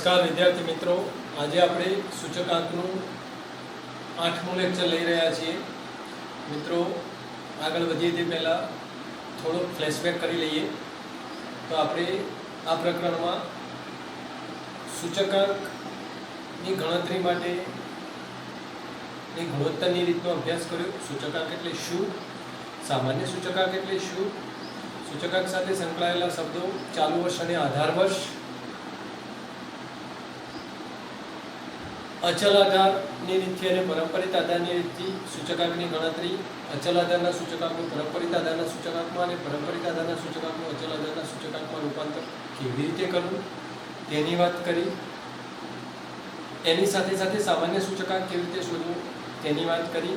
નમસ્કાર વિદ્યાર્થી મિત્રો, આજે આપણે સૂચકાંકનું 8મું લેક્ચર લઈ રહ્યા છીએ. મિત્રો આગળ વધીએ તે પહેલાં થોડુંક ફ્લેશબેક કરી લઈએ. તો આપણે આ પ્રકરણમાં સૂચકાંકની ગણતરી માટેની ગુણોત્તરની રીતનો અભ્યાસ કર્યો. સૂચકાંક એટલે શું, સામાન્ય સૂચકાંક એટલે શું, સૂચકાંક સાથે સંકળાયેલા શબ્દો, ચાલુ વર્ષ અને આધાર વર્ષ, અચલ આધારની રીતથી અને પરંપરિત આધારની રીતથી સૂચકાંકની ગણતરી, અચલ આધારના સૂચકાંકનું પરંપરિત આધારના સૂચકાંકમાં અને પરંપરિત આધારના સૂચકાંકનું અચલ આધારના સૂચકાંકમાં રૂપાંતર કેવી રીતે કરવું તેની વાત કરી. એની સાથે સાથે સામાન્ય સૂચકાંક કેવી રીતે શોધવું તેની વાત કરી.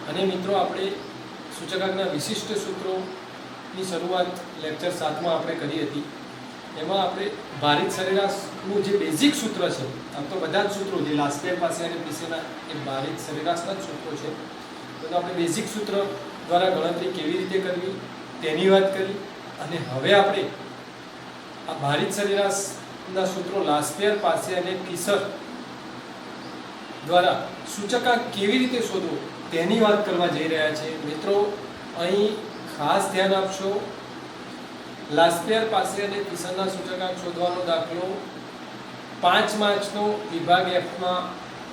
અને મિત્રો આપણે સૂચકાંકના વિશિષ્ટ સૂત્રોની શરૂઆત લેક્ચર 7માં આપણે કરી હતી. એમાં આપણે ભારિત સરેરાશનું જે બેઝિક સૂત્ર છે, આમ તો બધા જ સૂત્રો જે લાસ્પેર પાસે અને પીસેના એ ભારિત સરેરાશના જ સૂત્રો છે, તો આપણે બેઝિક સૂત્ર દ્વારા ગણતરી કેવી રીતે કરવી તેની વાત કરી. અને હવે આપણે આ ભારિત સરેરાશના સૂત્રો લાસ્પેર પાસે અને પીસર દ્વારા સૂચકાંક કેવી રીતે શોધવું તેની વાત કરવા જઈ રહ્યા છે. મિત્રો અહીં ખાસ ધ્યાન આપશો, લાસ્પેર પાસે અને પીસરના સૂચકાંક શોધવાનો દાખલો 5 માર્ક્સનો વિભાગ Fમાં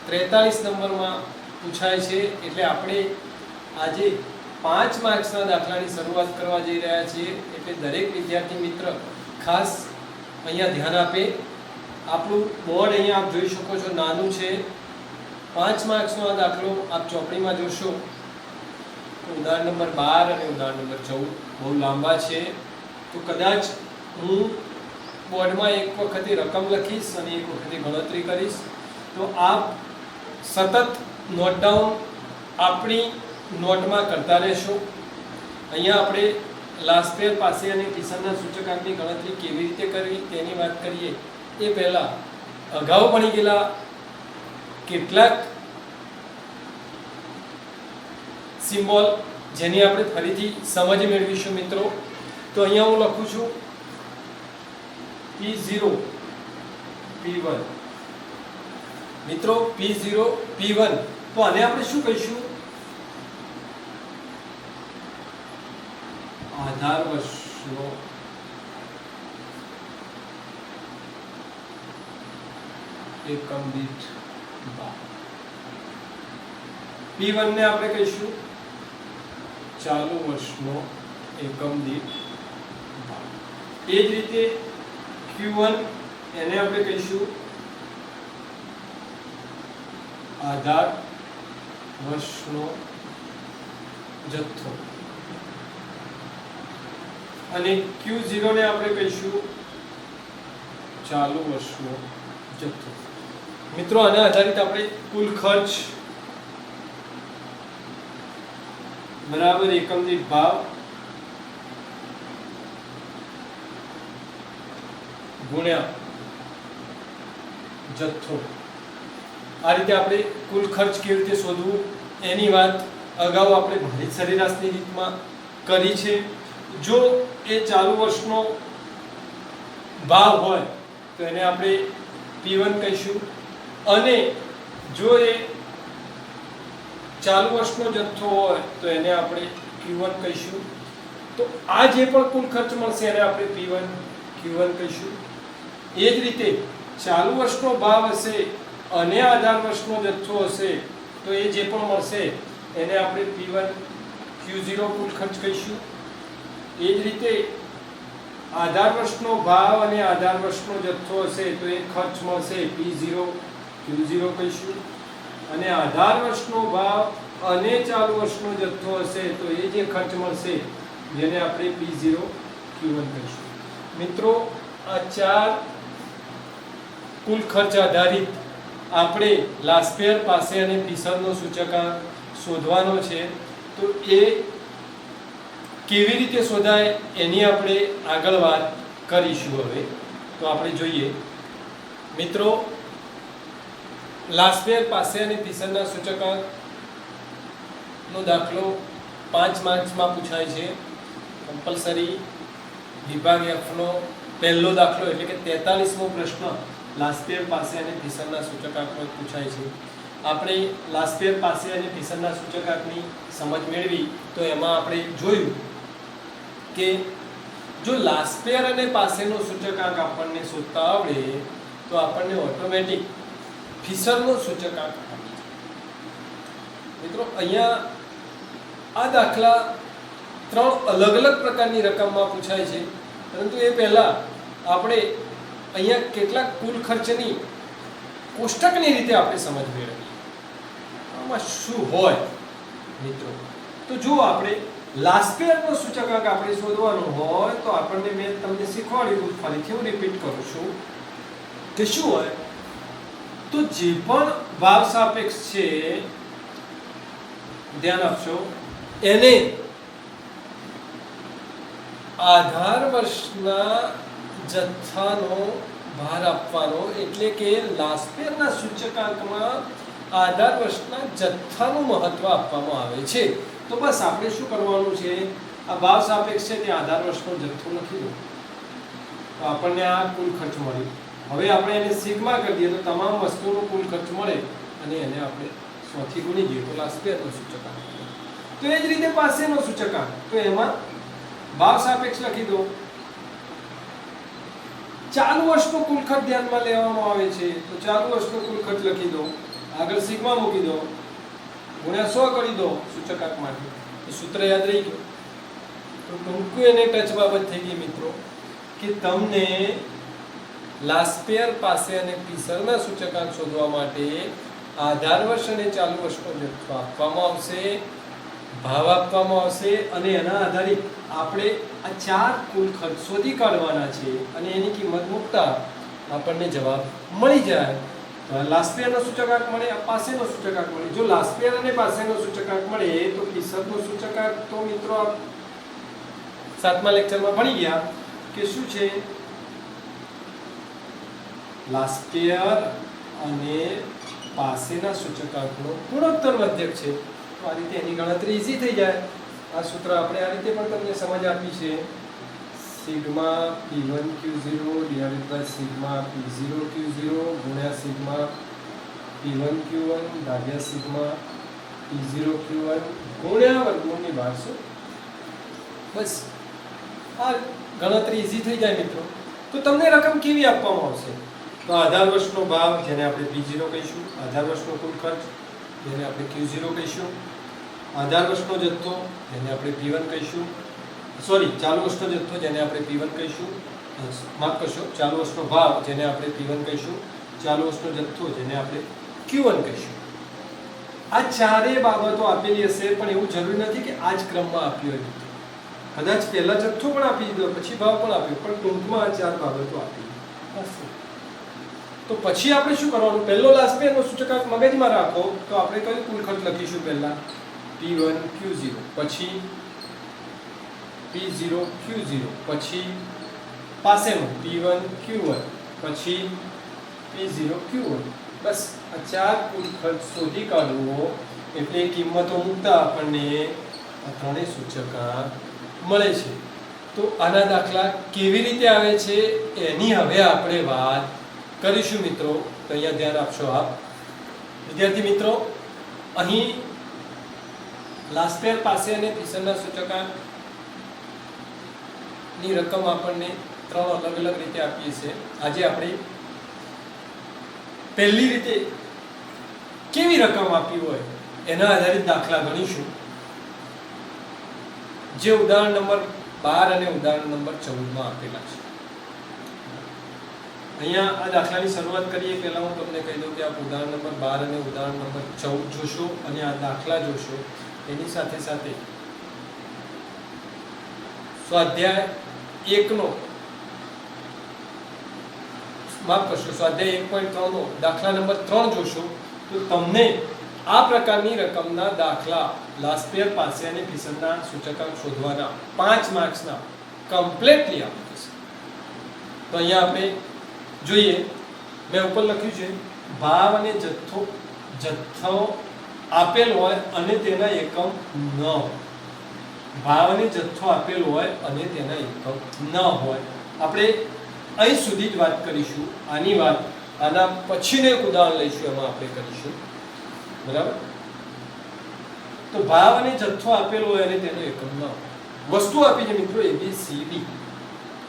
43 નંબરમાં પૂછાય છે. એટલે આપણે આજે 5 માર્ક્સના દાખલાની શરૂઆત કરવા જઈ રહ્યા છીએ. એટલે દરેક વિદ્યાર્થી મિત્ર ખાસ અહીંયા ધ્યાન આપે. આપણું બોર્ડ અહીંયા આપ જોઈ શકો છો, નાનું છે. 5 માર્ક્સનો આ દાખલો આપ ચોપડીમાં જોશો તો ઉદાહરણ નંબર 12 અને ઉદાહરણ નંબર 14 બહુ લાંબા છે. તો કદાચ હું બોર્ડમાં એક વખતે રકમ લખીશ અને એક વખતે ગણતરી કરીશ, તો આપ સતત નોટ ડાઉન આપણી નોટમાં કરતા રહેશો. અહીંયા આપણે લાસ્પેર પાસે અને પીસરના સૂચકાંકની ગણતરી કેવી રીતે કરવી તેની વાત કરીએ એ પહેલાં અગાઉ ભણી ગયેલા કેટલાક સિમ્બોલ જેની આપણે ફરીથી સમજ મેળવીશું મિત્રો. તો અહીંયા હું લખું છું P0 P1. મિત્રો P0 P1, તો આને આપણે શું કહીશું? આધાર વર્ષનો એકમ દીઠ ભાગ. P1 ને આપણે કહીશું ચાલુ વર્ષનો એકમ દીઠ ભાગ. એ જ રીતે Q1 એને આપણે કહીશું આધાર વર્ષનો જથ્થો, અને Q0 ને આપણે કહીશું ચાલુ વર્ષનો જથ્થો. મિત્રો આના આધારિત આપણે કુલ ખર્ચ બરાબર એકમ દીઠ ભાવ ગુણ્યા જથ્થો, આ રીતે આપણે કુલ ખર્ચ કેવી રીતે શોધવું એની વાત અગાઉ આપણે ભારિત સરેરાશની રીતમાં કરી છે. જો એ ચાલુ વર્ષનો ભાવ હોય તો એને આપણે P1 કહીશું, અને જો એ ચાલુ વર્ષનો જથ્થો હોય તો એને આપણે Q1 કહીશું. તો આ જે પણ કુલ ખર્ચ મળશે એને આપણે P1 Q1 કહીશું. એ જ રીતે ચાલુ વર્ષનો ભાવ હશે અને આધાર વર્ષનો જથ્થો હશે તો એ જે પણ મળશે એને આપણે P1 Q0 કુલ ખર્ચ કહીશું. એ જ રીતે આધાર વર્ષનો ભાવ અને આધાર વર્ષનો જથ્થો હશે તો એ ખર્ચ મળશે P0 Q0 કહીશું. અને આધાર વર્ષનો ભાવ અને ચાલુ વર્ષનો જથ્થો હશે તો એ જે ખર્ચ મળશે જેને આપણે P0 Q1 કહીશું. મિત્રો આ ચાર કુલ ખર્ચ આધારિત આપણે લાસ્પેર પાસે અને પીસરનો સૂચકાંક શોધવાનો છે. તો એ કેવી રીતે શોધાય એની આપણે આગળ વાત કરીશું. હવે તો આપણે જોઈએ મિત્રો, લાસ્પેર પાસે અને પીસરના સૂચકાંકનો દાખલો 5 માર્ક્સમાં પૂછાય છે. કમ્પલસરી વિભાગ Fનો પહેલો દાખલો એટલે કે 43મો પ્રશ્ન લાસ્પેર પાસે અને ફિશરના સૂચકાંકનો પૂછાય છે. આપણે લાસ્પેર પાસે અને ફિશરના સૂચકાંકની સમજ મેળવી તો એમાં આપણે જોયું કે જો લાસ્પેર અને પાસેનો સૂચકાંક આપણને શોધતા આવડે તો આપણને ઓટોમેટિક ફિશરનો સૂચકાંક આપી જાય. મિત્રો અહીંયા આ દાખલા 3 અલગ અલગ પ્રકારની રકમમાં પૂછાય છે, પરંતુ એ પહેલાં આપણે અહીંયા કેટલાક કુલ ખર્ચની કોષ્ટકની રીતે આપણે સમજ મેળવીએ. આમાં શું હોય મિત્રો? તો જો આપણે લાસ્પેરનો સૂચકાંક આપણે શોધવાનો હોય તો આપણને મેં તમને શીખવાડ્યું, ફરીથી હું રિપીટ કરું છું કે શું હોય તો જે પણ ભાવ સાપેક્ષ છે, ધ્યાન આપશો, એને આધાર વર્ષના જથ્થાનો ભાર આપવાનો. એટલે કે લાસ્પેરના સૂચકાંકમાં આધાર વર્ષના જથ્થાનું મહત્વ આપવામાં આવે છે. તો બસ આપણે શું કરવાનું છે, આ ભાવ સાપેક્ષ છે તે આધાર વર્ષનો જથ્થો લખી દો તો આપણને આ કુલ ખર્ચ મળે. હવે આપણે એને સિગ્મા કરી દઈએ તો તમામ વસ્તુનો કુલ ખર્ચ મળે અને એને આપણે 100 થી ગુણી દઈએ તો લાસ્પેરનો સૂચકાંક. તો એ જ રીતે પાસેનો સૂચકાંક, તો એમાં ભાવ સાપેક્ષ લખી દો. ચાલુ વર્ષનો કુલ ખર્ચ ધ્યાનમાં લેવામાં આવે છે તો ચાલુ વર્ષનો કુલ ખર્ચ લખી દો, આગળ સિગ્મા મૂકી દો, ગુણ્યા 100 કરી દો સૂચકાંક માટે. તો સૂત્ર યાદ રહી ગયું. તો ટૂંકું એને ટચ બાબત થઈ ગઈ મિત્રો કે તમને લાસ્પેર પાસે અને ફિશરના સૂચકાંક શોધવા માટે આધાર વર્ષ અને ચાલુ વર્ષનો જથ્થો આપવામાં આવશે, ભાવ આપવામાં આવશે અને એના આધારિત આપણે આ 4 કુલ ખર્ચ શોધી કાઢવાના છે અને એની કિંમત મૂકતા આપણને જવાબ મળી જાય. તો લાસ્પેરનો સૂચકાંક મળે, આ પાસેનો સૂચકાંક મળે. જો લાસ્પેર અને પાસેનો સૂચકાંક મળે તો ફિશરનો સૂચકાંક તો મિત્રો 7મા લેક્ચરમાં ભણી ગયા કે શું છે, લાસ્પેર અને પાસેના સૂચકાંકનો ગુણોત્તર મધ્યક છે. તો આ રીતે એની ગણતરી ઈઝી થઈ જાય. આ સૂત્ર આપણે આ રીતે પણ તમને સમજ આપી છે, sigma P1Q0 divided by sigma P0Q0 ગુણ્યા સિગ્મા P1Q1 ભાગ્યા સિગ્મા P0Q1 ગુણ્યા વર્ગમૂળની 1200. બસ આ ગણતરી ઈઝી થઈ જાય મિત્રો. તો તમને રકમ કેવી આપવામાં આવશે? તો આધાર વર્ષનો ભાવ જેને આપણે P0 કહીશું, આધાર વર્ષનો કુલ ખર્ચ જેને આપણે Q0 કહીશું, આધાર વર્ષનો જથ્થો જેને આપણે P1 કહીશું, ચાલુ વર્ષનો જથ્થો જેને આપણે P1 કહીશું, માફ કરશો, ચાલુ વર્ષનો ભાવ જેને આપણે P1 કહીશું, ચાલુ વર્ષનો જથ્થો જેને આપણે Q1 કહીશું. આ ચારેય બાબતો આપેલી હશે, પણ એવું જરૂરી નથી કે આ જ ક્રમમાં આપી હોય. કદાચ પહેલા જથ્થો પણ આપી દીધો, પછી ભાવ પણ આપ્યો, પણ ટૂંકમાં આ 4 બાબતો આપી હશે. તો પછી આપણે શું કરવાનું? પહેલો લાસ્પેરનો સૂચકાંક મગજમાં રાખો તો આપણે કયું કુલ ખર્ચ લખીશું? પહેલા P1Q0, પછી P0Q0, પછી પાસેનો P1Q1, પછી P0Q1. બસ આ 4 કુલ ખર્ચ શોધી કાઢવો એટલે કિંમતો મૂકતા આપણને આ ત્રણેય સૂચકાંક મળે છે. તો આના દાખલા કેવી રીતે આવે છે એની હવે આપણે વાત કરીશું મિત્રો. તો અહીંયા ધ્યાન આપશો આપ વિદ્યાર્થી મિત્રો. અહીં લાસ્પેર પાસે અને ફિશરના સૂચકાંકની રકમ આપણને 3 અલગ અલગ રીતે આપીએ છે. આજે આપણે પહેલી રીતે કેવી રકમ આપી હોય એના આધારિત દાખલા ગણીશું, જે ઉદાહરણ નંબર 12 અને ઉદાહરણ નંબર 14 માં આપેલા છે. અહીંયા આ દાખલાની શરૂઆત કરીએ પહેલા હું તમને કહી દઉં કે આપ ઉદાહરણ નંબર 12 અને ઉદાહરણ નંબર 14 જોશો અને આ દાખલા જોશો. એની સાથે સાથે સ્વાધ્યાય 1 નો માફ કરશો, સ્વાધ્યાય 1.3 નો દાખલા નંબર 3 જોશો તો તમને આ પ્રકારની રકમના દાખલા લાસ્પેર પાસે અને ફિશરના સૂચકાંક શોધવાના 5 માર્ક્સના કમ્પ્લીટલી આપી જશે. તો અહીંયા આપણે જોઈએ, મેં ઉપર લખ્યું છે ભાવ અને જથ્થો આપેલ હોય અને તેના એકમ ન હોય. ભાવ અને જથ્થો આપેલ હોય અને તેના એકમ ન હોય. આપણે અહીં સુધી જ વાત કરીશું. આની વાત આના પછીનું એક ઉદાહરણ લઈશું, એમાં આપણે કરીશું, બરાબર. તો ભાવ અને જથ્થો આપેલો હોય અને તેનો એકમ નામ, વસ્તુ આપી છે મિત્રો ABCD.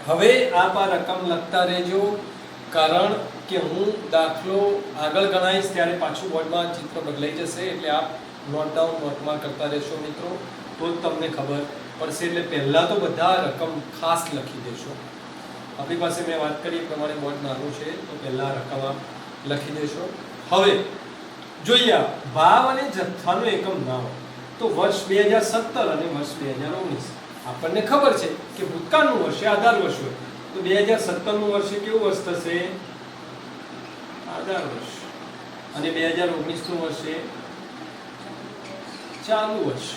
હવે આપ આ રકમ લખતા રહેજો, કારણ કે હું દાખલો આગળ ગણાવીશ ત્યારે પાછું બોર્ડમાં ચિત્ર બદલાઈ જશે, એટલે આપ નોટ ડાઉન નોટમાં કરતા રહેશો મિત્રો, તો જ તમને ખબર પડશે. એટલે પહેલા તો બધા રકમ ખાસ લખી દેશો. આપણી પાસે મેં વાત કરી એ પ્રમાણે બોર્ડ નાનું છે, તો પહેલા રકમ આપ લખી દેશો. હવે જોઈએ ભાવ અને જથ્થાનો એકમ નામ. તો વર્ષ 2017 અને વર્ષ 2019 આપણને ખબર છે કે ભૂતકાળનું વર્ષ એ આધાર વર્ષ હોય, તો 2017 નું વર્ષ કેવું વર્ષ થશે? આધાર વર્ષ. અને 2019 નું વર્ષ એ ચાલુ વર્ષ.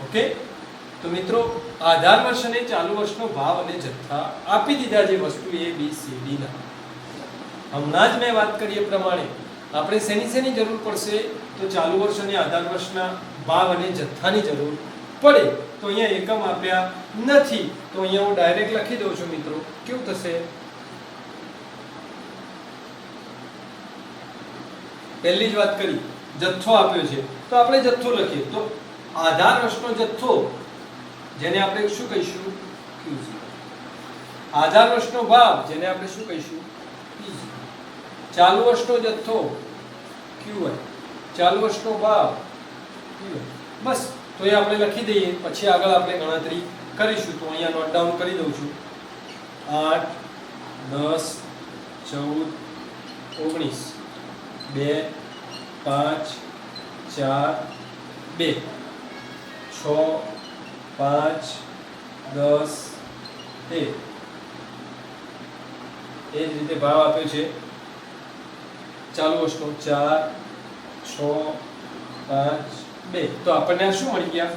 ઓકે, તો મિત્રો આધાર વર્ષ અને ચાલુ વર્ષનો ભાવ અને જથ્થા આપી દીધા છે વસ્તુ ABCD ના. હમણાં જ મેં વાત કરી એ પ્રમાણે આપણે શેની જરૂર પડશે? તો ચાલુ વર્ષ અને આધાર વર્ષના ભાવ અને જથ્થાની જરૂર પડે. તો અહીંયા એકમ આપ્યા નથી, તો અહીંયા હું ડાયરેક્ટ લખી દઉં છું મિત્રો. કેવું થશે? પહેલી જ વાત કરી, જથ્થો આપ્યો છે તો આપણે જથ્થો લખીએ. તો આધાર વર્ષનો જથ્થો, જેને આપણે શું કહીશું? Q0. આધાર વર્ષનો ભાવ, જેને આપણે શું કહીશું? P0. ચાલુ વર્ષનો જથ્થો QI, ચાલુ વર્ષનો ભાવ QI. બસ, તો એ આપણે લખી દઈએ, પછી આગળ આપણે ગણતરી કરીશું. તો અહીંયા નોટ ડાઉન કરી દઉં છું. 8 10 14 19 2 5 4 2 6 5 10 1. એ જ રીતે ભાવ આપ્યો છે ચાલુ વર્ષનો 4 6 5 2. તો આપણને આ શું મળી ગયા?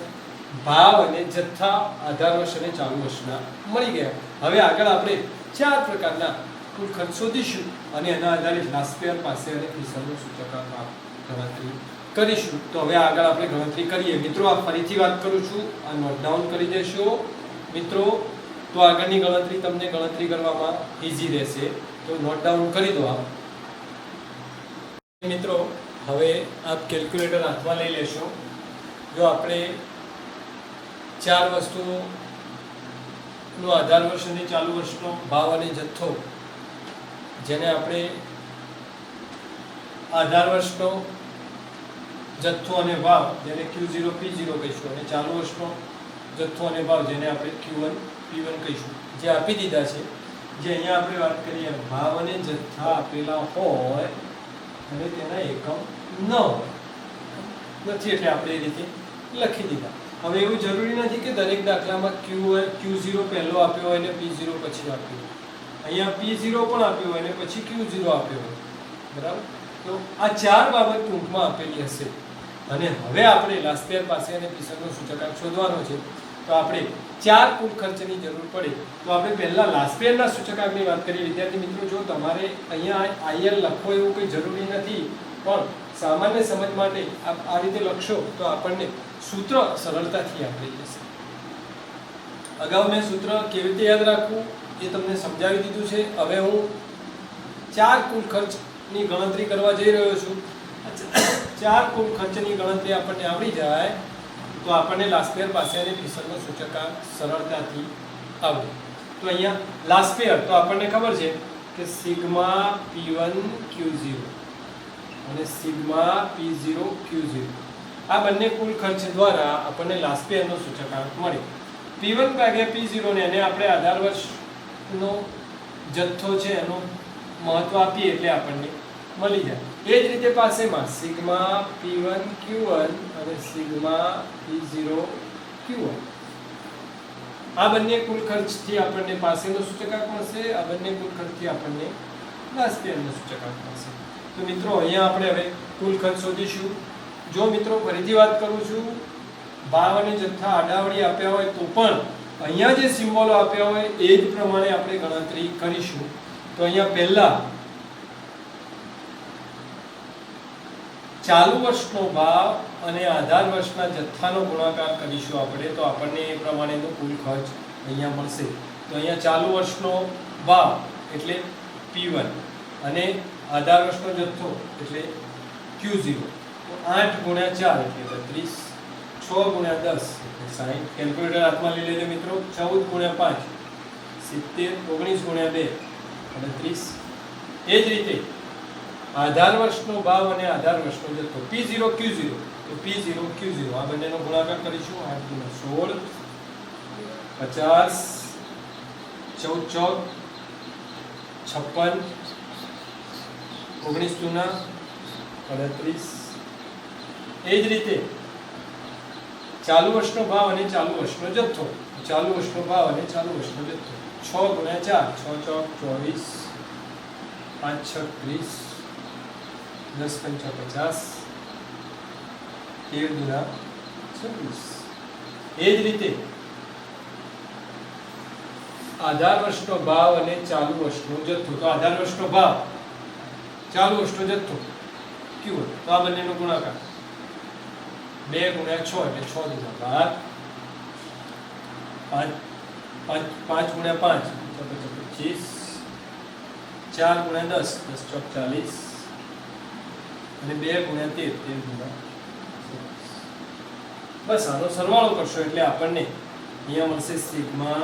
ભાવ અને જથ્થા આધાર વર્ષ અને ચાલુ વર્ષના મળી ગયા. હવે આગળ આપણે 4 પ્રકારના કુલ ખર્ચ શોધીશું અને એના આધારે લાસ્પેર પાસે અને ફીસરનો સૂચકાંક ગણતરી કરીશું. તો હવે આગળ આપણે ગણતરી કરીએ. મિત્રો આ ફરીથી વાત કરું છું, આ નોટ ડાઉન કરી દેશો મિત્રો, તો આગળની ગણતરી તમને ગણતરી કરવામાં ઈઝી રહેશે. તો નોટ ડાઉન કરી દો આપ મિત્રો. હવે આપ કેલ્ક્યુલેટર હાથમાં લઈ લેશો. જો આપણે 4 વસ્તુનો આધાર વર્ષ અને ચાલુ વર્ષનો ભાવ અને જથ્થો, જેને આપણે આધાર વર્ષનો જથ્થો અને ભાવ જેને Q0 P0 કહીશું, અને ચાલુ વર્ષનો જથ્થો અને ભાવ જેને આપણે Q1 P1 કહીશું, જે આપી દીધા છે. જે અહીંયા આપણે વાત કરીએ ભાવ અને જથ્થા આપેલા હોય અને તેના એકમ ન હોય નથી, એટલે આપણે એ રીતે લખી દીધા. હવે એવું જરૂરી નથી કે દરેક દાખલામાં Q0 પહેલો આપ્યો હોય અને P0 પછી આપ્યો હોય. અહીંયા P0 પણ આપ્યો હોય અને પછી Q0 આપ્યો હોય, બરાબર. તો આ 4 બાબત ટૂંકમાં આપેલી હશે. અને હવે આપણે લાસ્પેર પાસે અને ફીસરનો સૂચકાંક શોધવાનો છે. તો આપણે 4 કુલ ખર્ચની જરૂર પડે. તો આપણે પહેલા લાસ્પેરના સૂચકાંકની વાત કરીએ. વિદ્યાર્થી મિત્રો, જો તમારે અહીંયા IL લખવો એવું કંઈ જરૂરી નથી, પણ સામાન્ય સમજ માટે આપ આ રીતે લખશો તો આપણને સૂત્ર સરળતાથી આપી જશે. અગાઉ મેં સૂત્ર કેવી રીતે યાદ રાખવું એ તમને સમજાવી દીધું છે. હવે હું 4 કુલ ખર્ચની ગણતરી કરવા જઈ રહ્યો છું. 4 કુલ ખર્ચની ગણતરી આપણને આવડી જાય તો આપણને લાસ્પેર પાસે અને ફીસરનો સૂચકાંક સરળતાથી આવડે. તો અહીંયા લાસ્પેર તો આપણને ખબર છે કે સિગ્મા P1 Q0 અને સિગ્મા P0 Q0, આ બંને કુલ ખર્ચ દ્વારા આપણને લાસ્પેરનો સૂચકાંક મળે. P1 ભાગ્યા P0 ને એને આપણે આધાર વર્ષનો જથ્થો છે એનો મહત્વ આપીએ એટલે આપણને મળી જાય. એ જ રીતે પાસેમાં સિગ્મા P1 Q1 અને સિગ્મા P0 Q1, આ બંને કુલ ખર્ચથી આપણને પાસેનો સૂચકાંક મળશે. આ બંને કુલ ખર્ચથી આપણને લાસ્પેરનો સૂચકાંક મળશે. તો મિત્રો અહીંયા આપણે હવે કુલ ખર્ચ શોધીશું. જો મિત્રો ફરીથી વાત કરું છું, ભાવ અને જથ્થા આડાવડી આપ્યા હોય તો પણ અહીંયા જે સિમ્બોલો આપ્યા હોય એ જ પ્રમાણે આપણે ગણતરી કરીશું. તો અહીંયા પહેલા ચાલુ વર્ષનો ભાવ અને આધાર વર્ષના જથ્થાનો ગુણાકાર કરીશું આપણે, તો આપણને એ પ્રમાણેનો કુલ ખર્ચ અહીંયા મળશે. તો અહીંયા ચાલુ વર્ષનો ભાવ એટલે P1 અને આધાર વર્ષનો જથ્થો એટલે Q0, તો 8 ગુણ્યા 4 એટલે 32, 6 ગુણ્યા 10 એટલે 60. કેલ્ક્યુલેટર હાથમાં લઈ લેજો મિત્રો. 14 ગુણ્યા 5 70, 19 ગુણ્યા 2 38. એ જ રીતે આધાર વર્ષનો ભાવ અને આધાર વર્ષનો જથ્થો P0 Q0, તો P0 Q0 આ બંનેનો ગુણાકાર કરીશું. 8 ગુણ્યા 16 50, 14 56, 19 દુના 38. એ જ રીતે ચાલુ વર્ષનો ભાવ અને ચાલુ વર્ષનો જથ્થો. ચાલુ વર્ષનો ભાવ અને ચાલુ વર્ષનો જથ્થો 6 ગુણ્યા 4 6 ચોક 24, 5 6 30, 10 પંચા 50, 13 દુના 26. એ જ રીતે આધાર વર્ષનો ભાવ અને ચાલુ વર્ષનો જથ્થો. તો આધાર વર્ષનો ભાવ, ચાલુ વર્ષનો જથ્થો Q1, તો આ બંનેનો ગુણાકાર 2 ગુણ્યા 6 એટલે 6 દુના 12, 5 ગુણ્યા 5 25, 4 ગુણ્યા 10 10 ચોક 40, અને 2 ગુણ્યા 13 13 ગુણ્યા 27. બસ આનો સરવાળો કરશો એટલે આપણને અહીંયા મળશે સિગ્મા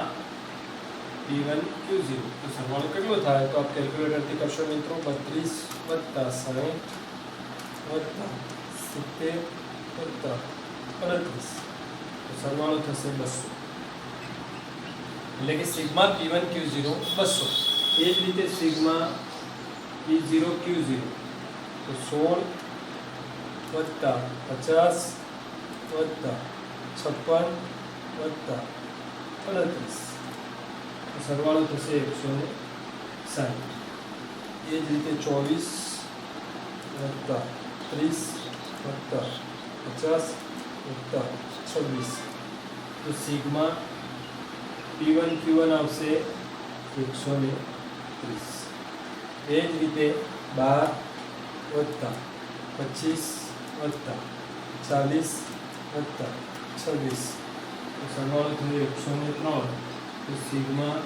P1 Q0. તો સરવાળો કેટલો થાય? તો આપ કેલ્ક્યુલેટરથી કરશો મિત્રો. 32 + 60 + 70 + 38. તો સરવાળો થશે 200. એટલે કે સિગ્મા P1 Q0 200. એ જ રીતે સિગ્મા P0 Q0 તો 16 + 50 + 56 + 38. સરવાળો થશે 160. એ જ રીતે 24 + 30 + 50 + 26. તો સિગ્મા P1 Q1 આવશે 130. એ જ રીતે 12 + 25 + 40 + 26. તો સરવાળો થશે 103. તો સિગ્મા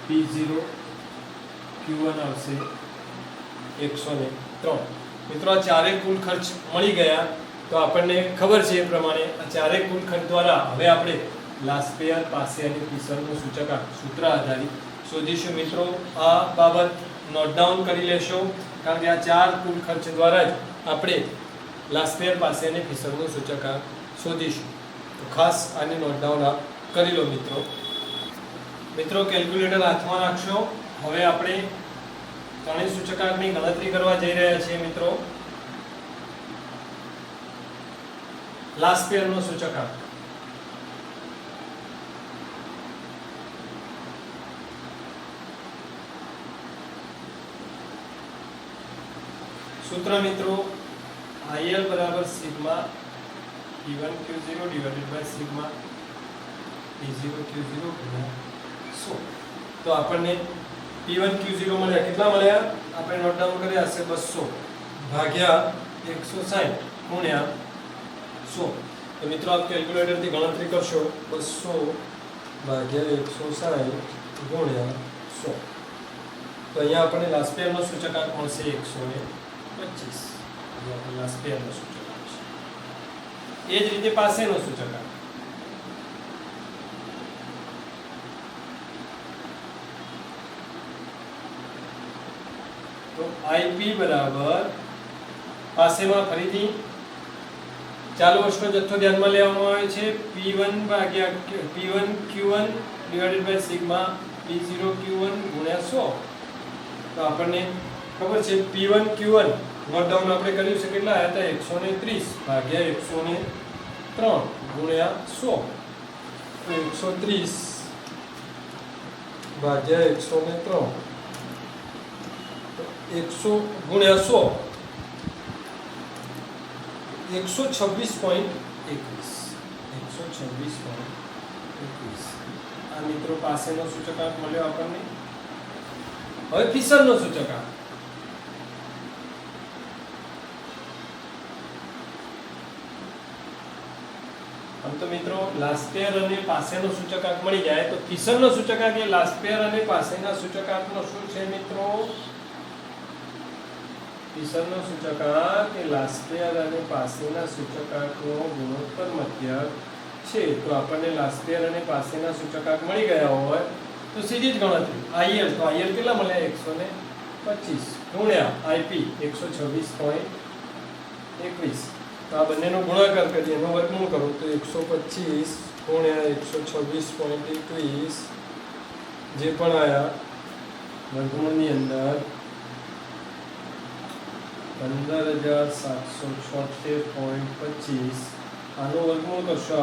P0 Q1 આવશે 103. મિત્રો આ ચારેય કુલ ખર્ચ મળી ગયા. તો આપણને ખબર છે એ પ્રમાણે આ ચારેય કુલ ખર્ચ દ્વારા હવે આપણે લાસ્પેયર, પાસે અને પીસરનું સૂચકાંક સૂત્ર આધારિત શોધીશું. મિત્રો આ બાબત નોટ ડાઉન કરી લેશો, કારણ કે આ ચાર કુલ ખર્ચ દ્વારા જ આપણે લાસ્પેયર, પાસે અને પીસરનું સૂચકાંક શોધીશું. તો ખાસ આને નોટ ડાઉન આપ કરી લો મિત્રો. મિત્રો કેલ્ક્યુલેટર હાથમાં રાખશો. હવે આપણે ત્રણેય સૂચકાંકની ગણતરી કરવા જઈ રહ્યા છીએ. મિત્રો લાસ્પેયરનો સૂચકાંક સૂત્ર મિત્રો IL = sigma P1 Q0 / sigma P0 Q0 × 100. તો આપણને P1 Q0 મળ્યા. કેટલા મળ્યા? આપણે નોટ ડાઉન કર્યા હશે 200 ભાગ્યા 160 ગુણ્યા 100. તો મિત્રો આપ કેલ્ક્યુલેટરથી ગણતરી કરશો. 200 ભાગ્યા 160 ગુણ્યા 100. તો અહીંયા આપણને લાસ્પેયરનો સૂચકાંક મળશે 125. અહીંયા લાસ્પેયરનો સૂચકાંક છે. એ જ રીતે પાસેનો સૂચકાંક તો IP બરાબર પાસેમાં ફરીથી ચાલુ વર્ષનો જથ્થો ધ્યાનમાં લેવામાં આવે છે. P1 Q1 / sigma P0 Q1 ગુણ્યા 100. તો આપણને ખબર છે P1 Q1 નોટ ડાઉન આપણે કર્યું છે. કેટલા આવ્યા હતા? 130 ભાગ્યા 103 ગુણ્યા 100. તો 130 ભાગ્યા 103 100 ગુણ્યા 100 126.21. 126.21. આ મિત્રો પાસેનો સૂચકાંક મળ્યો આપણને. હવે ફિશરનો સૂચકાંક આમ તો મિત્રો લાસ્પેયર અને પાસેનો સૂચકાંક મળી જાય તો ફિશરનો સૂચકાંક એ લાસ્પેયર અને પાસેના સૂચકાંકનો શું છે મિત્રો? પીસરનો સૂચકાંક એ લાસ્પેર અને પાસેના સૂચકાંકનો ગુણોત્તર મધ્યક છે. તો આપણને લાસ્પેર અને પાસેના સૂચકાંક મળી ગયા હોય તો સીધી જ ગણતરી IL, તો IL કેટલા મળ્યા 125 ગુણ્યા IP 126.21. તો આ બંનેનો ગુણાકાર કરીએ એનો વર્ગમૂળ કરો તો 125 ગુણ્યા 126.21 જે પણ આયા વર્ગમૂળની અંદર 15,776.25 આનો વર્ગમૂળ કરશો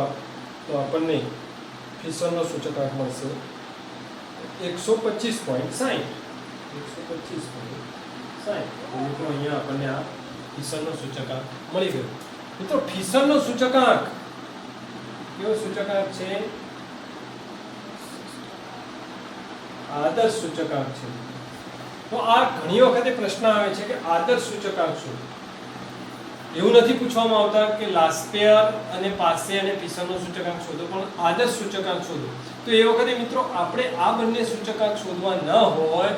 તો આપણને ફિશરનો સૂચકાંક મળશે 125.60. 125.60. મિત્રો અહીંયા આપણને આ ફિશરનો સૂચકાંક મળી ગયો. મિત્રો ફિશરનો સૂચકાંક કેવો સૂચકાંક છે? આદર્શ સૂચકાંક છે. તો આ ઘણી વખતે પ્રશ્ન આવે છે કે આદર્શ સૂચકાંક શું? એવું નથી પૂછવામાં આવતા કે લાસ્પેર અને પાસે અને ફિશરનો સૂચકાંક શોધો, પણ આદર્શ સૂચકાંક શોધો. તો એ વખતે મિત્રો આપણે આ બંને સૂચકાંક શોધવા ન હોય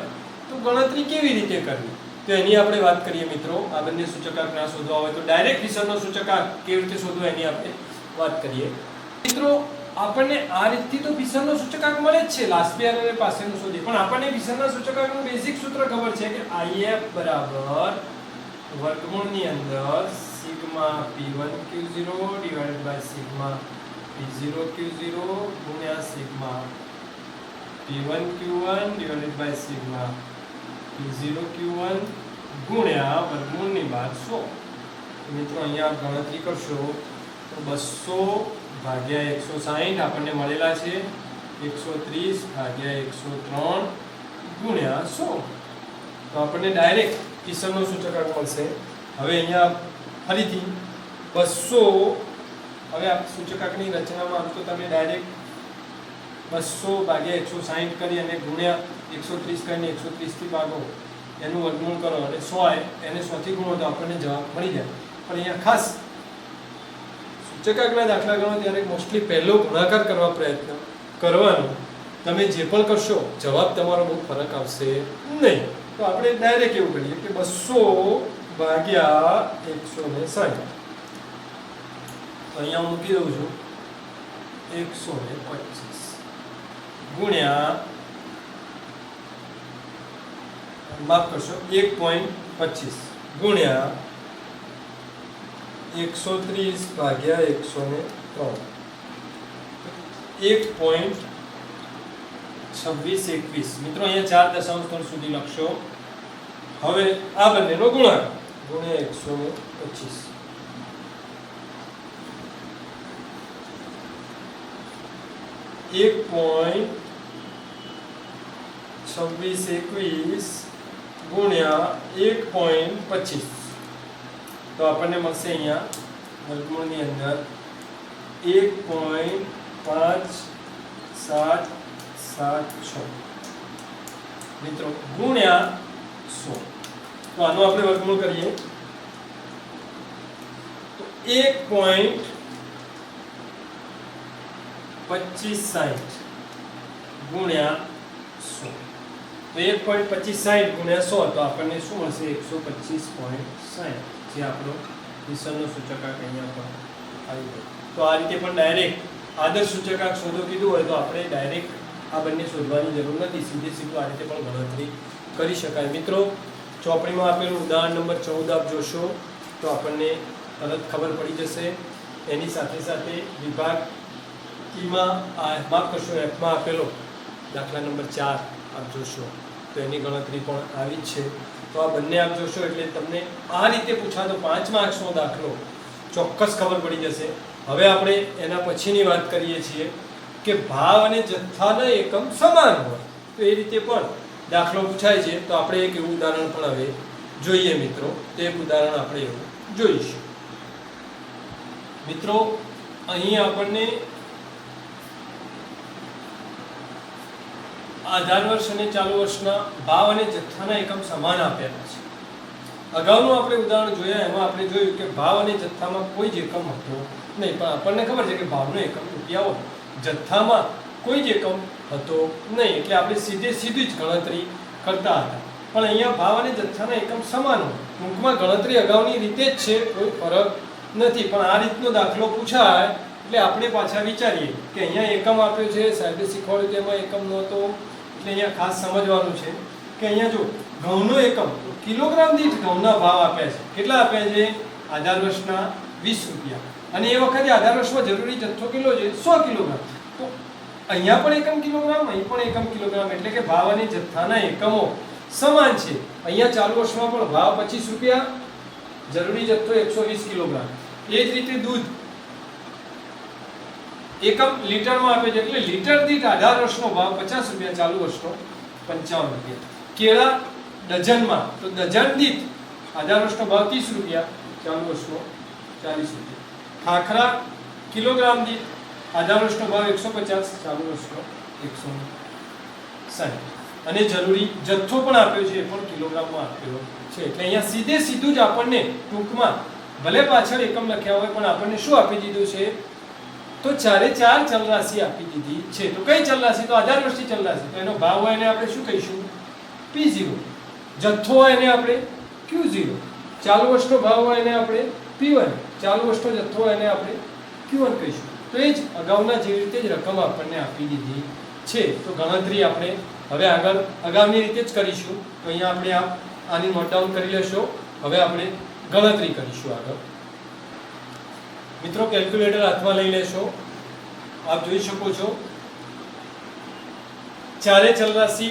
તો ગણતરી કેવી રીતે કરવી? તો એની આપણે વાત કરીએ મિત્રો. આ બંને સૂચકાંક ના શોધવા હોય તો ડાયરેક્ટ ફિશરનો સૂચકાંક કેવી રીતે શોધવો એની આપણે વાત કરીએ. મિત્રો આપણને આ રીતથી તો ફિશરનો સૂચકાંક મળે જ છે, લાસ્પેર અને પાસેનો શોધીએ, પણ આપણને ફિશરના સૂચકાંકનું બેઝિક સૂત્ર ખબર છે કે IF બરાબર વર્ગમૂળની અંદર sigma P1Q0 divided by sigma P0Q0 ગુણ્યા sigma P1Q1 divided by sigma P0Q1 ગુણ્યા વર્ગમૂળની બહાર 100. મિત્રો અહીંયા ગણતરી કરશો તો 200 ભાગ્યા 160 આપણને મળેલા છે 130 ભાગ્યા 103 ગુણ્યા 100. તો આપણને ડાયરેક્ટ ફિશરનો સૂચકાંક મળશે. હવે અહીંયા ફરીથી 200, હવે આ સૂચકાંકની રચનામાં આમ તો તમે ડાયરેક્ટ 200 ભાગ્યા 160 કરી અને ગુણ્યા 130 કરીને 130 થી ભાગો એનું વર્ગમૂળ કરો અને 100 એને 100 થી ગુણો તો આપણને જવાબ મળી જાય. પણ અહીંયા ખાસ સૂચકાંકના દાખલા ગણો ત્યારે મોસ્ટલી પહેલો ગુણાકાર કરવા પ્રયત્ન કરવાનો. તમે જે પણ કરશો જવાબ તમારો બહુ ફરક આવશે નહીં. તો આપણે ડાયરેક્ટ એવું કરીએ કે 200 ભાગ્યા 160. તો અહીંયા હું મૂકી દઉં છું 125 ગુણ્યા, માફ કરશો 1.25 ગુણ્યા 130 ભાગ્યા 103 1.2621. મિત્રો અહીંયા 4 દશાંશ સ્થળ સુધી લખશો. હવે આ બંનેનો ગુણાકાર ગુણ્યા 125. એક પોઈન્ટ 2621 ગુણ્યા 1.25. તો આપણને મળશે અહીંયા વર્ગમૂળની અંદર 1.5776 મિત્રો ગુણ્યા 100. તો આનો આપણે વર્ગમૂળ કરીએ તો 1.2560 ગુણ્યા 100. તો 1.2560 ગુણ્યા 100 તો આપણને શું મળશે 125.60, જે આપણો ફિશરનો સૂચકાંક અહીંયા પર આવી ગયો. તો આ રીતે પણ ડાયરેક્ટ આદર્શ સૂચકાંક શોધો કીધું હોય તો આપણે ડાયરેક્ટ આ બંને શોધવાની જરૂર નથી, સીધે સીધું આ રીતે પણ ગણતરી કરી શકાય. મિત્રો ચોપડીમાં આપેલું ઉદાહરણ નંબર 14 આપ જોશો તો આપણને તરત ખબર પડી જશે. એની સાથે સાથે વિભાગ ઈમાં માફ કરશો એફમાં આપેલો દાખલા નંબર 4 આપ જોશો તો એની ગણતરી પણ આવી જ છે. તો આ બંને આપ જોશો એટલે તમને આ રીતે પૂછાતો 5 માર્ક્સનો દાખલો ચોક્કસ ખબર પડી જશે. હવે આપણે એના પછીની વાત કરીએ છીએ કે ભાવ અને જથ્થાના એકમ સમાન હોય તો એ રીતે પણ દાખલો પૂછાય છે. તો આપણે એક એવું ઉદાહરણ પણ હવે જોઈએ મિત્રો. તો એક ઉદાહરણ આપણે એવું જોઈશું. મિત્રો અહીં આપણને આધાર વર્ષ અને ચાલુ વર્ષના ભાવ અને જથ્થાના એકમ સમાન આપેલા છે. અગાઉનું આપણે ઉદાહરણ જોયા એમાં આપણે જોયું કે ભાવ અને જથ્થામાં કોઈ જ એકમ હતો નહીં, પણ આપણને ખબર છે કે ભાવનો એકમ રૂપિયા હોય, જથ્થામાં કોઈ જ એકમ હતો નહીં, એટલે આપણે સીધી જ ગણતરી કરતા હતા. પણ અહીંયા ભાવ અને જથ્થાના એકમ સમાન હોય ટૂંકમાં ગણતરી અગાઉની રીતે જ છે, કોઈ ફરક નથી. પણ આ રીતનો દાખલો પૂછાય એટલે આપણે પાછા વિચારીએ કે અહીંયા એકમ આપ્યો છે, સાહેબે શીખવાડ્યું તેમાં એકમ નહોતો, એટલે અહીંયા ખાસ સમજવાનું છે કે અહીંયા જો ઘઉંનો એકમ કિલોગ્રામ દીઠ ઘઉંના ભાવ આપ્યા છે. કેટલા આપ્યા છે? આધાર વર્ષના 20 રૂપિયા. અને એ વખતે આધાર વર્ષમાં જરૂરી જથ્થો કેટલો છે? 100 કિલોગ્રામ. તો અહીંયા પણ એકમ કિલોગ્રામ, અહીં પણ એકમ કિલોગ્રામ, એટલે કે ભાવ અને જથ્થાના એકમો સમાન છે. અહીંયા ચાલુ વર્ષમાં પણ ભાવ 25 રૂપિયા, જરૂરી જથ્થો 120 કિલોગ્રામ. એ જ રીતે દૂધ એકમ લીટરમાં આપે છે, એટલે લીટર દીઠ આધાર વર્ષનો ભાવ 50 રૂપિયા, ચાલુ વર્ષનો 55 રૂપિયા. કેળા ડઝનમાં, તો ડઝન દીઠ આધાર વર્ષનો ભાવ 30 રૂપિયા, ચાલુ વર્ષનો 40 રૂપિયા. ખાખરા કિલોગ્રામ દીઠ આધાર વર્ષનો ભાવ 150, ચાલુ વર્ષનો 160. અને જરૂરી જથ્થો પણ આપ્યો છે, એ પણ કિલોગ્રામમાં આપ્યો છે. એટલે અહીંયા સીધું જ આપણને ટૂંકમાં ભલે પાછળ એકમ લખ્યા હોય પણ આપણને શું આપી દીધું છે? તો ચારે ચાર ચલરાશિ આપી દીધી છે. તો કઈ ચલરાશિ? તો આધાર વર્ષની ચલરાશિ. તો એનો ભાવ હોય એને આપણે શું કહીશું? P0. જથ્થો હોય એને આપણે Q0. ચાલુ વર્ષનો ભાવ હોય એને આપણે P1. ચાલુ વર્ષનો જથ્થો હોય એને આપણે Q1 કહીશું. તો એ જ અગાઉના જેવી રીતે જ રકમ આપણને આપી દીધી છે. તો ગણતરી આપણે હવે આગળ અગાઉની રીતે જ કરીશું. તો અહીંયા આપણે આની નોટ ડાઉન કરી લેશો. હવે આપણે ગણતરી કરીશું આગળ. મિત્રો કેલ્ક્યુલેટર હાથમાં લઈ લેશો. આપ જોઈ શકો છો ચારે ચલરાશિ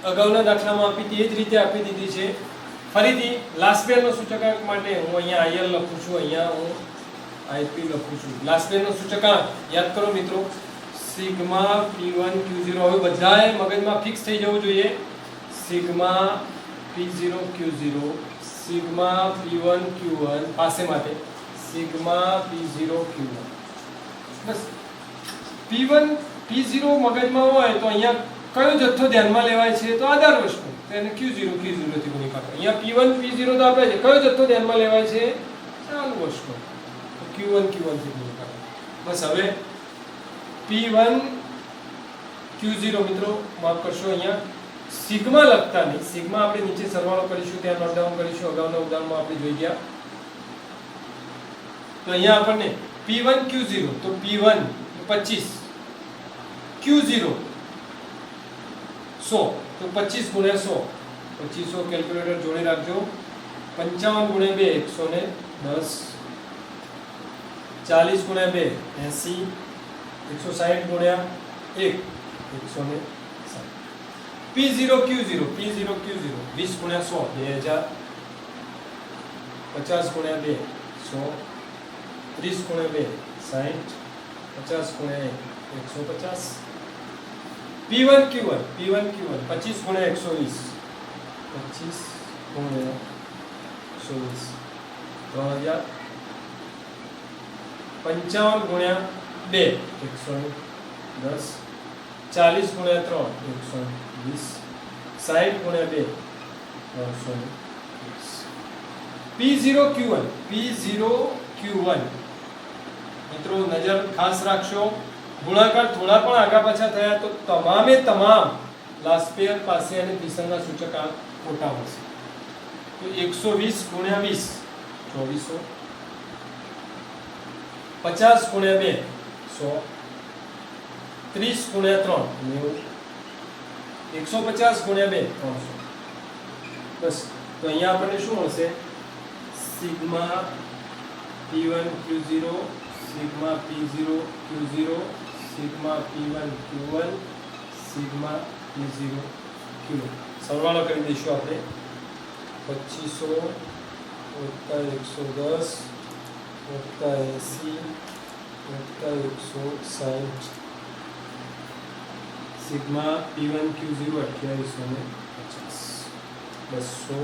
અગાઉના દાખલામાં આપી હતી એ જ રીતે આપી દીધી છે. ફરીથી લાસ્ટ પેરનો સૂચકાંક માટે હું અહીંયા IL લખું છું, અહીંયા હું IP લખું છું. લાસ્ટ પેરનો સૂચકાંક યાદ કરો મિત્રો, સિગ્મા P1 Q0. હવે બધાએ મગજમાં ફિક્સ થઈ જવું જોઈએ. Sigma P0 Q0, sigma P1 Q1, પાસે માટે સિગ્મા P0 Q1. બસ P1 P0 મગજમાં હોય તો અહીંયા કયો જથ્થો ધ્યાનમાં લેવાય છે? તો આધાર વર્ષનો, તેને Q0 થી ગુણાકાર. અહીંયા P1 P0 તો આપે છે, કયો જથ્થો ધ્યાનમાં લેવાય છે? ચાલુ વર્ષનો, તો Q1 થી ગુણાકાર. બસ હવે P1 Q0 મિત્રો માફ કરશો, અહીંયા સિગ્મા લખતા નહીં. સિગ્મા આપણે નીચે સરવાળો કરીશું, ત્યાં નોટ ડાઉન કરીશું. અગાઉના ઉદાહરણમાં આપણે જોઈ ગયા. તો અહીંયા આપણને P1 Q0, તો P1 25, Q0 100, તો 25 ગુણ્યા 100, 2500 કેલ્ક્યુલેટર જોડે રાખજો. 55 ગુણ્યા 2 110, 40 ગુણ્યા 2 80, 160 ગુણ્યા 1 160. P0 Q0, P0 Q0 20 ગુણ્યા 100 2000, 50 ગુણ્યા 2 100, 30 ગુણ્યા 2 60, 50 ગુણ્યા 1 150. P1 Q1, P1 Q1 25 ગુણ્યા 120, 25 ગુણ્યા 120 3000, 55 ગુણ્યા 2 110, 40 ગુણ્યા 3 120, 60 ગુણ્યા 2 320. P0 Q1, P0 Q1 મિત્રો નજર ખાસ રાખશો. ગુણાકાર થોડા પણ આગા પાછા થયા તો તમામે તમામ લાસ્ટ પેર પાસે અને દિશાના સૂચકાંક ખોટા મળશે. તો 120 ગુણ્યા 20 2400, 50 ગુણ્યા 2 100, 30 ગુણ્યા 3 90, 150 ગુણ્યા 2 300. બસ તો અહીંયા આપણને શું મળશે? Sigma P1 Q0, sigma P0 Q0, sigma P1 Q1, sigma P0 Q1. સરવાળો કરી દઈશું આપણે. 2500 + 110 + 80 + 160, સિગ્મા P1 Q0 2850, 200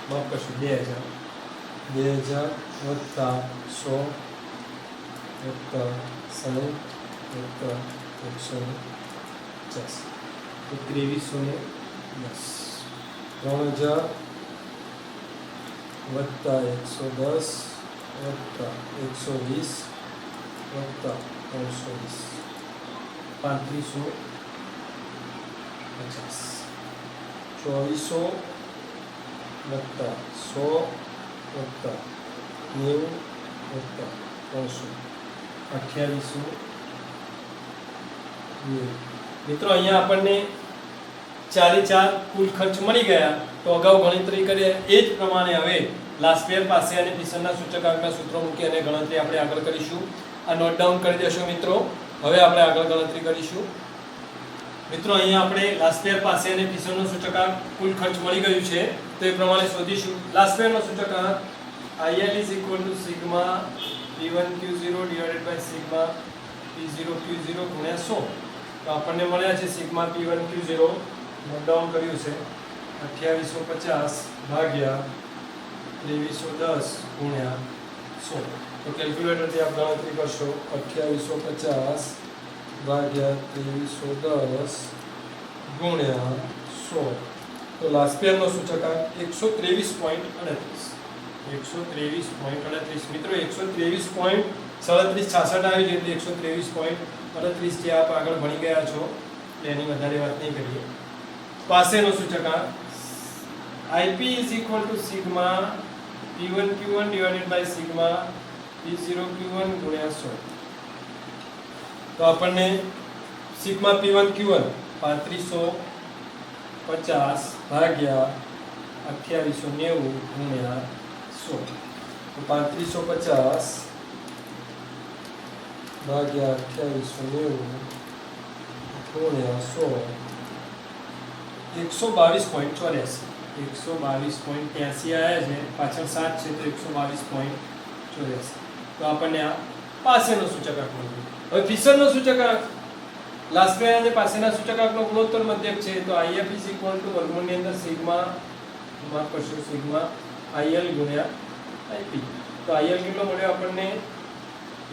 માફ કરશું 2000 વત્તા 100 વત્તા 60 વત્તા 150, તો 2310. 3000 વત્તા 110 વત્તા 120 વત્તા 320, 3500 2400 વત્તા 100 વત્તા 90 વત્તા 300 2800. મિત્રો અહીંયા આપણને 4 કુલ ખર્ચ મળી ગયા. તો અગાઉ ગણતરી કરીએ એ જ પ્રમાણે હવે લાસ્પેર પાસે અને ફિશરના સૂચકાંકના સૂત્રો મૂકી અને ગણતરી આપણે આગળ કરીશું. આ નોટ ડાઉન કરી દેશો મિત્રો. હવે આપણે આગળ ગણતરી કરીશું. મિત્રો અહીંયા આપણે લાસ્પેર પાસે અને ફિશરનો સૂચકાંક કુલ ખર્ચ મળી ગયું છે તો એ પ્રમાણે શોધીશું. લાસ્પેરનો સૂચકાંક IL = sigma P1Q0 / sigma P0Q0 × 100. તો આપણને મળ્યા છે સિગ્મા P1Q0 નોટ ડાઉન કર્યું છે 2850 ભાગ્યા 2310 ગુણ્યા 100. તો કેલ્ક્યુલેટરથી આપ ગણતરી કરશો 2850 ભાગ્યા 2310 ગુણ્યા 100. તો લાસ્પેરનો સૂચકાંક 123.38. 123.38. મિત્રો 123.3766 આવી છે એટલે 123.38 જે આપ આગળ ભણી ગયા છો એની વધારે વાત નહીં કરીએ. પાસેનો સૂચકાંક IP = sigma P1Q1 / sigma P0Q1 × 100. તો આપણને સિગ્મા P1Q1 3550 ભાગ્યા 2890 ગુણ્યા 100. તો 3550 ભાગ્યા 2890 ગુણ્યા 100 122.84. 122.83 આવ્યા છે. પાછળ 7 છે તો 122.84. તો આપણને આ પાસેનો સૂચકાંક મળ્યો. હવે ફિશરનો સૂચકાંક લાસ્પેર અને પાસેના સૂચકાંકનો ગુણોત્તર મધ્યક છે તો IF = વર્ગમૂળની અંદર સિગ્મા માફ કરશો સિગ્મા IL ગુણ્યા IP. તો IL કેટલો મળ્યો આપણને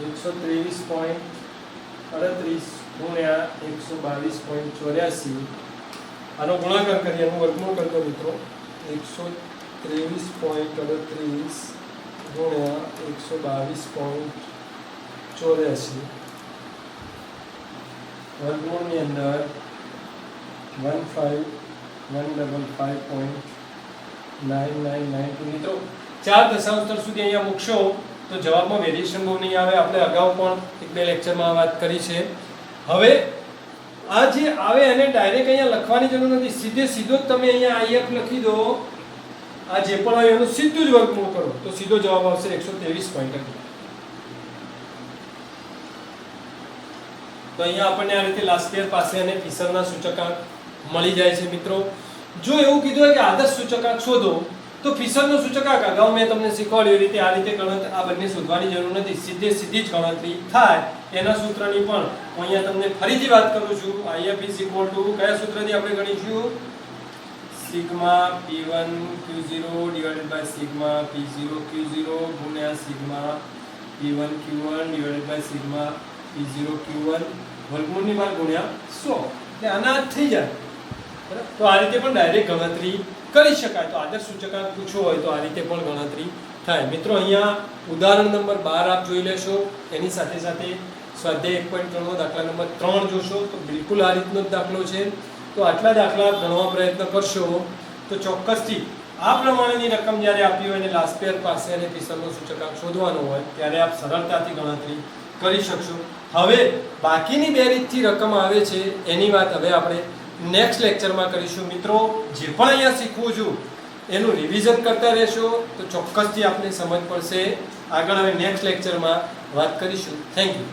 123.38 ગુણ્યા 122.84. આનો ગુણાકાર કરીએ આનું વર્ગમૂળ કરતો મિત્રો 123.38 ગુણ્યા 122.84 વર્ગમૂળની અંદર 15155.9992. મિત્રો 4 દશાંશ સ્થળ સુધી અહીંયા મૂકશો તો જવાબમાં વેરિએશન બહુ નહીં આવે. આપણે અગાઉ પણ 1-2 લેક્ચરમાં વાત કરી છે. હવે આ જે આવે એને ડાયરેક્ટ અહીંયા લખવાની જરૂર નથી. સીધો જ તમે અહીંયા IF લખી દો. આ જે પણ આવે એનું સીધું જ વર્ગમૂળ કરો તો સીધો જવાબ આવશે 123.38. તો અહીંયા આપણને આ રીતે લાસ્પેર પાસે અને ફિશરના સૂચકાંક મળી જાય છે. મિત્રો જો એવું કીધું હોય કે આદર્શ સૂચકાંક શોધો તો ફિશરનો સૂચકાંક અગાઉ મેં તમને શીખવાડ્યું એ રીતે આ રીતે ગણતરી આ બંને શોધવાની જરૂર નથી. સીધી જ ગણતરી થાય. એના સૂત્રની પણ હું અહીંયા તમને ફરીથી વાત કરું છું. IF = કયા સૂત્રથી આપણે ગણીશું? સિગ્મા P1Q0 / સિગ્મા P0Q0 ગુણ્યા સિગ્મા P1Q1 / સિગ્મા P0Q1 વર્ગમૂળની બહાર ગુણ્યા 100. એટલે આના જ થઈ જાય. બરાબર? તો આ રીતે પણ ડાયરેક્ટ ગણતરી કરી શકાય. તો આદર્શ સૂચકાંક પૂછવો હોય તો આ રીતે પણ ગણતરી થાય. મિત્રો અહીંયા ઉદાહરણ નંબર 12 આપ જોઈ લેશો. એની સાથે સાથે સ્વાધ્યાય 1.3 નો દાખલા નંબર 3 જોશો તો બિલકુલ આ રીતનો જ દાખલો છે. તો આટલા દાખલા ગણવા પ્રયત્ન કરશો તો ચોક્કસથી આ પ્રમાણેની રકમ જ્યારે આપી હોય અને લાસ્પેર પાસે અને ફિશરનો સૂચકાંક શોધવાનો હોય ત્યારે આપ સરળતાથી ગણતરી કરી શકશો. હવે બાકીની 2 રીતથી રકમ આવે છે એની વાત હવે આપણે નેક્સ્ટ લેક્ચરમાં કરીશું. મિત્રો જે પણ અહીંયા શીખવું છું એનું રિવિઝન કરતા રહેશો તો ચોક્કસથી આપને સમજ પડશે. આગળ હવે નેક્સ્ટ લેક્ચરમાં વાત કરીશું. Thank you.